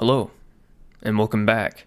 Hello, and welcome back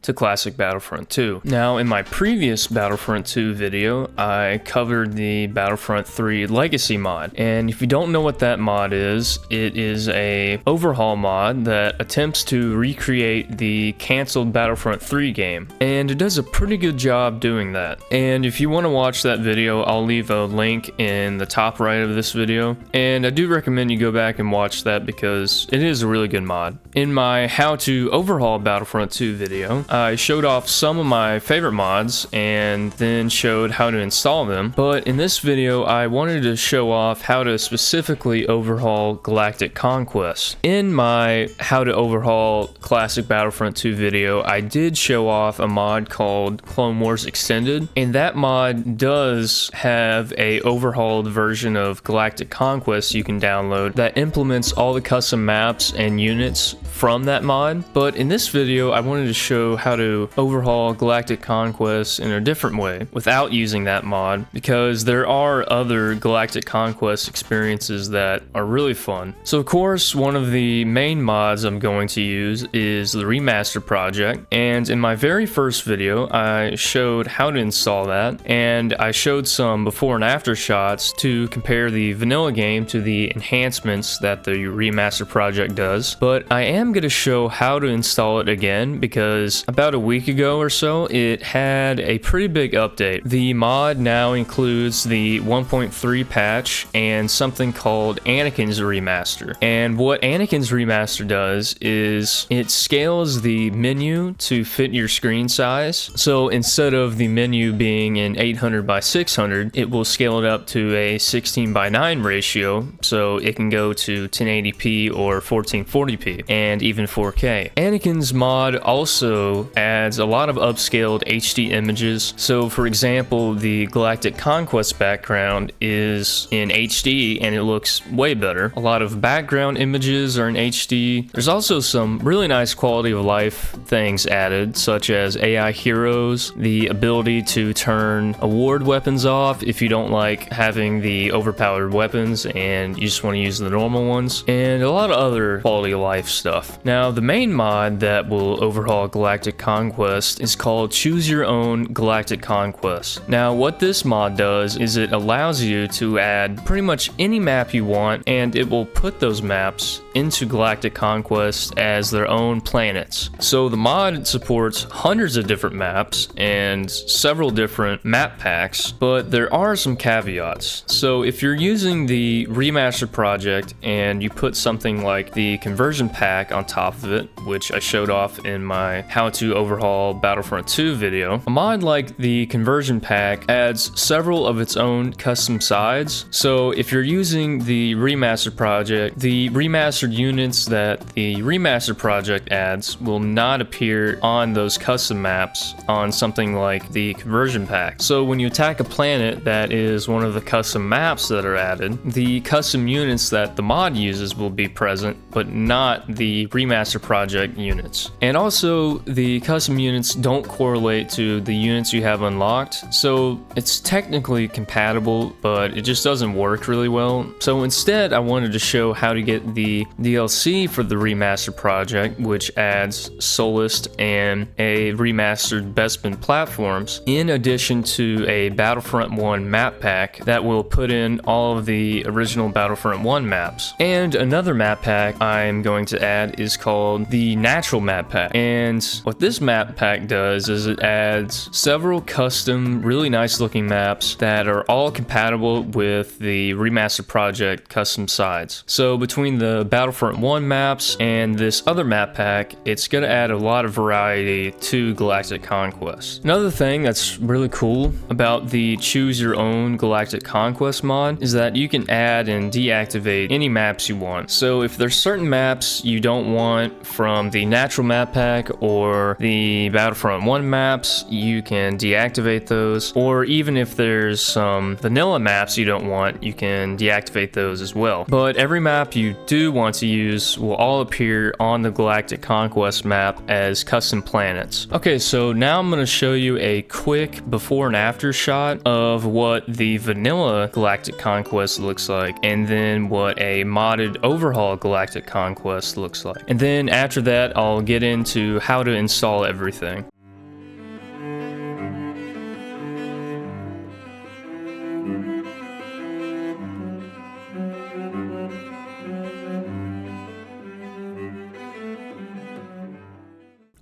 to Classic Battlefront 2. Now, in my previous Battlefront 2 video, I covered the Battlefront 3 Legacy mod, and if you don't know what that mod is, it is a overhaul mod that attempts to recreate the canceled Battlefront 3 game, and it does a pretty good job doing that. And if you want to watch that video, I'll leave a link in the top right of this video, and I do recommend you go back and watch that because it is a really good mod. In my How to Overhaul Battlefront 2 video, I showed off some of my favorite mods and then showed how to install them, but in this video I wanted to show off how to specifically overhaul Galactic Conquest. In my How to Overhaul Classic Battlefront 2 video, I did show off a mod called Clone Wars Extended, and that mod does have a overhauled version of Galactic Conquest you can download that implements all the custom maps and units from that mod. But in this video I wanted to show how to overhaul Galactic Conquest in a different way without using that mod, because there are other Galactic Conquest experiences that are really fun. So of course one of the main mods I'm going to use is the Remaster project, and in my very first video I showed how to install that, and I showed some before and after shots to compare the vanilla game to the enhancements that the Remaster project does. But I am going to show how to install it again because about a week ago or so it had a pretty big update. The mod now includes the 1.3 patch and something called Anakin's Remaster. And what Anakin's Remaster does is it scales the menu to fit your screen size. So instead of the menu being in 800 by 600, it will scale it up to a 16 by 9 ratio, so it can go to 1080p or 1440p and even 4K. Anakin's mod also adds a lot of upscaled HD images. So for example, the Galactic Conquest background is in HD and it looks way better. A lot of background images are in HD. There's also some really nice quality of life things added, such as AI heroes, the ability to turn award weapons off if you don't like having the overpowered weapons and you just want to use the normal ones, and a lot of other quality of life stuff. Now, the main mod that will overhaul Galactic Conquest is called Choose Your Own Galactic Conquest. Now, what this mod does is it allows you to add pretty much any map you want, and it will put those maps into Galactic Conquest as their own planets. So the mod supports hundreds of different maps and several different map packs, but there are some caveats. So if you're using the Remaster project and you put something like the conversion pack on top of it, which I showed off in my How to Overhaul Battlefront 2 video, a mod like the conversion pack adds several of its own custom sides. So if you're using the Remaster project, the remastered units that the Remaster project adds will not appear on those custom maps on something like the conversion pack. So when you attack a planet that is one of the custom maps that are added, the custom units that the mod uses will be present, but not the Remaster project units. And also, the custom units don't correlate to the units you have unlocked, so it's technically compatible, but it just doesn't work really well. So instead, I wanted to show how to get the DLC for the Remaster project, which adds Solist and a remastered Bespin platforms, in addition to a Battlefront 1 map pack that will put in all of the original Battlefront 1 maps. And another map pack I'm going to add is called the Natural Map Pack. And what this map pack does is it adds several custom, really nice looking maps that are all compatible with the Remaster project custom sides. So between the Battlefront 1 maps and this other map pack, it's going to add a lot of variety to Galactic Conquest. Another thing that's really cool about the Choose Your Own Galactic Conquest mod is that you can add and deactivate any maps you want. So if there's certain maps you don't want from the natural map pack, or for the Battlefront 1 maps, you can deactivate those, or even if there's some vanilla maps you don't want, you can deactivate those as well. But every map you do want to use will all appear on the Galactic Conquest map as custom planets. Okay, so now I'm going to show you a quick before and after shot of what the vanilla Galactic Conquest looks like, and then what a modded Overhaul Galactic Conquest looks like. And then after that, I'll get into how to install everything.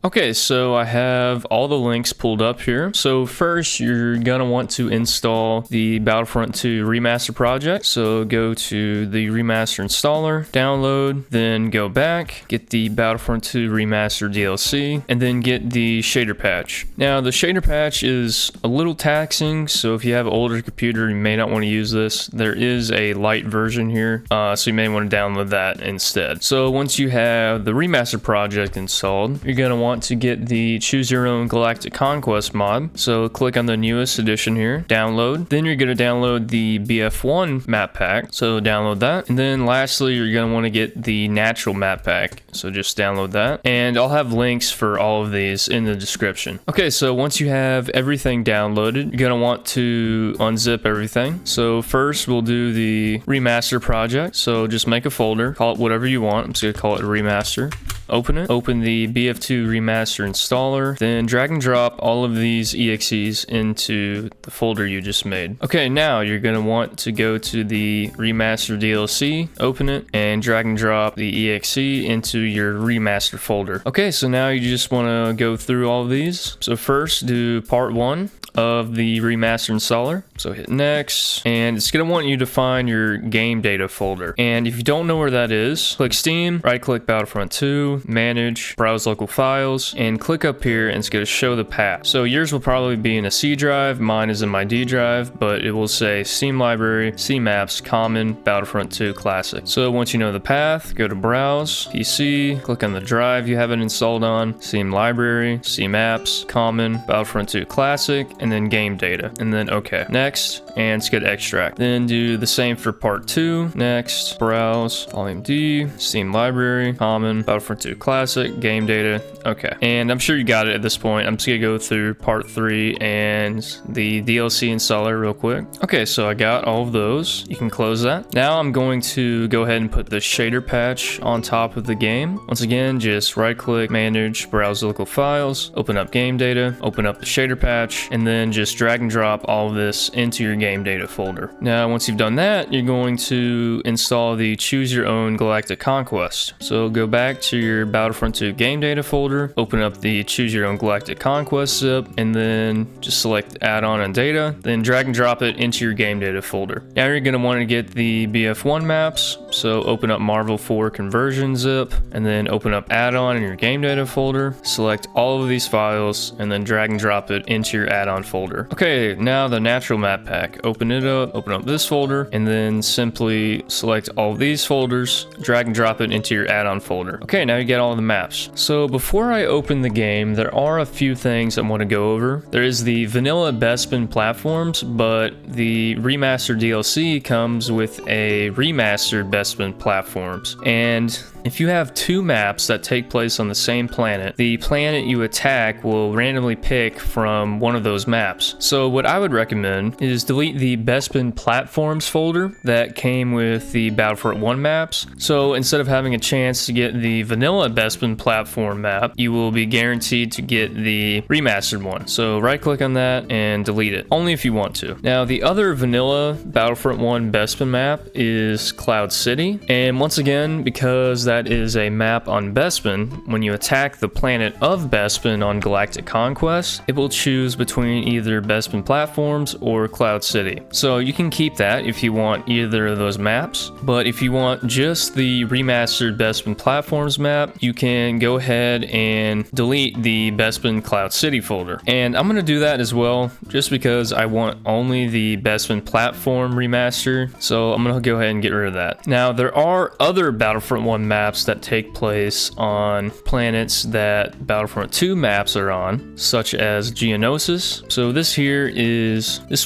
Okay, so I have all the links pulled up here. So first, you're gonna want to install the Battlefront 2 Remaster project. So go to the Remaster installer, download, then go back, get the Battlefront 2 Remaster DLC, and then get the shader patch. Now, the shader patch is a little taxing, so if you have an older computer, you may not want to use this. There is a light version here, so you may want to download that instead. So once you have the Remaster project installed, you're gonna want to get the Choose Your Own Galactic Conquest mod. So click on the newest edition here, download. Then you're going to download the BF1 map pack. So download that. And then lastly, you're going to want to get the natural map pack. So just download that. And I'll have links for all of these in the description. Okay, so once you have everything downloaded, you're going to want to unzip everything. So first we'll do the remaster project. So just make a folder, call it whatever you want. I'm just going to call it remaster. Open it, open the BF2 remaster installer, then drag and drop all of these exes into the folder you just made. Okay, now you're going to want to go to the remaster DLC, open it, and drag and drop the exe into your remaster folder. Okay, so now you just want to go through all of these. So first do part 1 of the remaster installer. So hit next, and it's going to want you to find your game data folder. And if you don't know where that is, click Steam, right click Battlefront 2, manage, browse local files, and click up here and it's going to show the path. So yours will probably be in a C drive, mine is in my D drive, but it will say Steam Library, C Maps, Common, Battlefront 2 Classic. So once you know the path, go to Browse, PC, click on the drive you have it installed on, Steam Library, C Maps, Common, Battlefront 2 Classic, and then game data, and then okay. Next, and it's gonna extract. Then do the same for part 2. Next, browse, volume D, Steam Library, Common, Battlefront 2 Classic, game data, okay. And I'm sure you got it at this point. I'm just gonna go through part 3 and the DLC installer real quick. Okay, so I got all of those. You can close that. Now I'm going to go ahead and put the shader patch on top of the game. Once again, just right click, manage, browse local files, open up game data, open up the shader patch, and then just drag and drop all of this into your game data folder. Now, once you've done that, you're going to install the Choose Your Own Galactic Conquest. So go back to your Battlefront 2 game data folder, open up the Choose Your Own Galactic Conquest zip, and then just select add-on and data, then drag and drop it into your game data folder. Now you're going to want to get the BF1 maps, so open up Marvel 4 conversion zip, and then open up add-on in your game data folder, select all of these files, and then drag and drop it into your add-on folder. Okay, now the natural map pack. Open it up, open up this folder, and then simply select all of these folders, drag and drop it into your add-on folder. Okay, now you get all of the maps. So before I open the game, there are a few things I want to go over. There is the vanilla Bespin platforms, but the remastered DLC comes with a remastered Bespin platforms. And if you have 2 maps that take place on the same planet, the planet you attack will randomly pick from one of those maps. So what I would recommend is delete the Bespin platforms folder that came with the Battlefront 1 maps. So instead of having a chance to get the vanilla Bespin platform map, you will be guaranteed to get the remastered one. So right click on that and delete it, only if you want to. Now the other vanilla Battlefront 1 Bespin map is Cloud City. And once again, because that is a map on Bespin, when you attack the planet of Bespin on Galactic Conquest, it will choose between either Bespin platforms or Cloud City. So you can keep that if you want either of those maps, but if you want just the remastered Bespin platforms map, you can go ahead and delete the Bespin Cloud City folder. And I'm going to do that as well, just because I want only the Bespin platform remaster, so I'm going to go ahead and get rid of that. Now there are other Battlefront 1 maps maps that take place on planets that Battlefront 2 maps are on, such as Geonosis. So this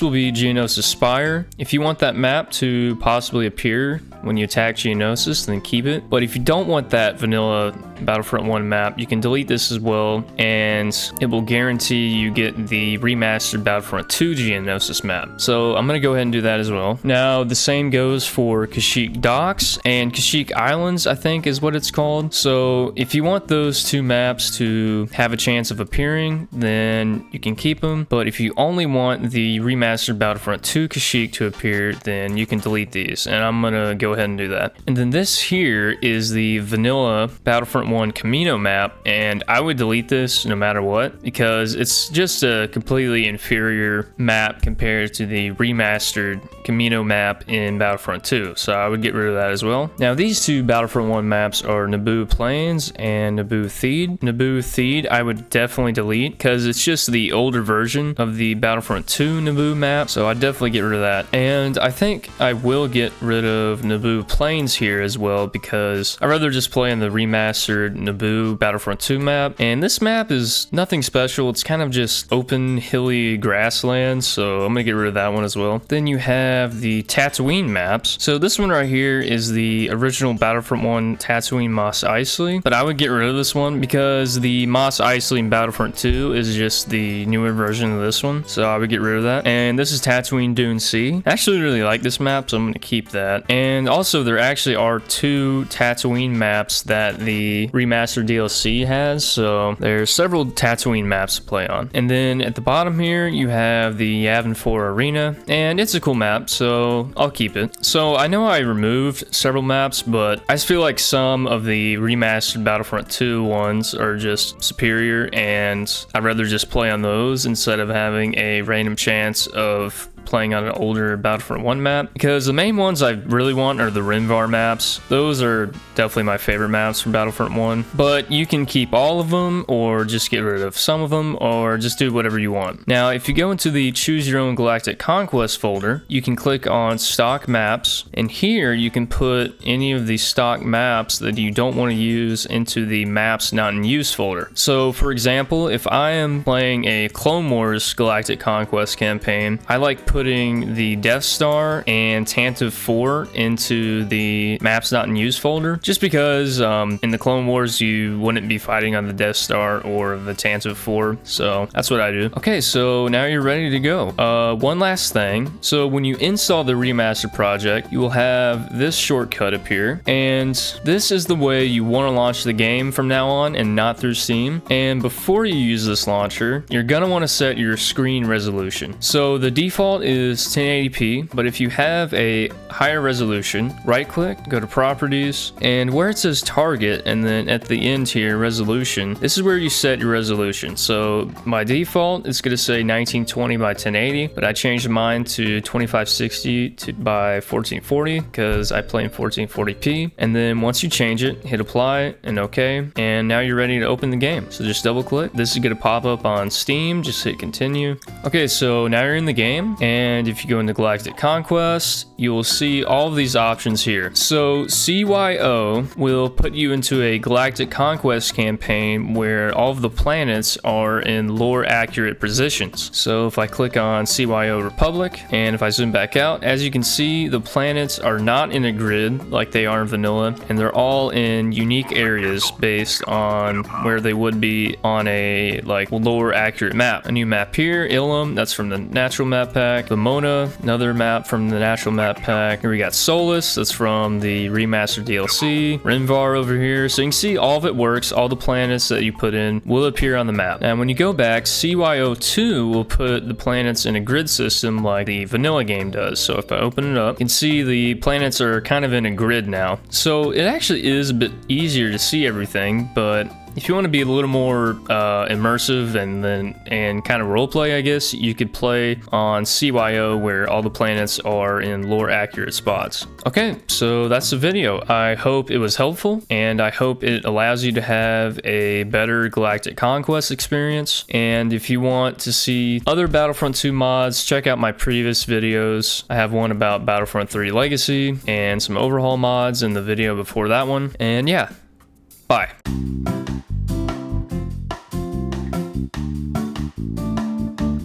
will be Geonosis Spire. If you want that map to possibly appear when you attack Geonosis, then keep it. But if you don't want that vanilla Battlefront 1 map, you can delete this as well, and it will guarantee you get the remastered Battlefront 2 Geonosis map. So I'm gonna go ahead and do that as well. Now the same goes for Kashyyyk Docks and Kashyyyk Islands, I think is what it's called. So if you want those two maps to have a chance of appearing, then you can keep them. But if you only want the remastered Battlefront 2 Kashyyyk to appear, then you can delete these, and I'm gonna go ahead and do that. And then this here is the vanilla Battlefront 1 Camino map, and I would delete this no matter what, because it's just a completely inferior map compared to the remastered Camino map in Battlefront 2, so I would get rid of that as well. Now these two Battlefront 1 maps are Naboo Plains and Naboo Theed. Naboo Theed I would definitely delete, because it's just the older version of the Battlefront 2 Naboo map, so I'd definitely get rid of that. And I think I will get rid of Naboo Plains here as well, because I'd rather just play in the remastered Naboo Battlefront 2 map. And this map is nothing special, it's kind of just open hilly grassland, so I'm gonna get rid of that one as well. Then you have the Tatooine maps. So this one right here is the original Battlefront 1 Tatooine Mos Eisley, but I would get rid of this one because the Mos Eisley in Battlefront 2 is just the newer version of this one, so I would get rid of that. And this is Tatooine Dune Sea. I actually really like this map, so I'm gonna keep that. And also there actually are two Tatooine maps that the remastered DLC has, so there's several Tatooine maps to play on. And then at the bottom here you have the Yavin 4 Arena, and it's a cool map, so I'll keep it. So I know I removed several maps, but I just feel like some of the remastered Battlefront 2 ones are just superior, and I'd rather just play on those instead of having a random chance of playing on an older Battlefront 1 map, because the main ones I really want are the Rinvar maps. Those are definitely my favorite maps from Battlefront 1, but you can keep all of them or just get rid of some of them or just do whatever you want. Now if you go into the Choose Your Own Galactic Conquest folder, you can click on Stock Maps, and here you can put any of the stock maps that you don't want to use into the Maps Not in Use folder. So for example, if I am playing a Clone Wars Galactic Conquest campaign, I like putting the Death Star and Tantive 4 into the Maps Not in Use folder, just because in the Clone Wars you wouldn't be fighting on the Death Star or the Tantive 4, so that's what I do. Okay, so now you're ready to go. One last thing. So when you install the remastered project, you will have this shortcut appear, and this is the way you want to launch the game from now on and not through Steam. And before you use this launcher, you're gonna want to set your screen resolution. So the default is 1080p, but if you have a higher resolution, right click, go to properties, and where it says target and then at the end here resolution, this is where you set your resolution. So my default is going to say 1920 by 1080, but I changed mine to 2560 by 1440 because I play in 1440p. And then once you change it, hit apply and okay, and now you're ready to open the game. So just double click. This is going to pop up on Steam, just hit continue. Okay, so now you're in the game, and if you go into Galactic Conquest, you will see all of these options here. So CYO will put you into a Galactic Conquest campaign where all of the planets are in lore accurate positions. So if I click on CYO Republic, and if I zoom back out, as you can see, the planets are not in a grid like they are in vanilla, and they're all in unique areas based on where they would be on a like lore accurate map. A new map here, Ilum, that's from the natural map pack. The Mona, another map from the natural map pack. Here we got Solus, that's from the remastered DLC. Rinvar over here. So you can see all of it works. All the planets that you put in will appear on the map. And when you go back, CYO2 will put the planets in a grid system like the vanilla game does. So if I open it up, you can see the planets are kind of in a grid now. So it actually is a bit easier to see everything, but If you want to be a little more immersive and kind of roleplay, I guess, you could play on CYO where all the planets are in lore accurate spots. Okay, so that's the video. I hope it was helpful, and I hope it allows you to have a better Galactic Conquest experience. And if you want to see other Battlefront 2 mods, check out my previous videos. I have one about Battlefront 3 Legacy and some overhaul mods in the video before that one. And yeah, bye.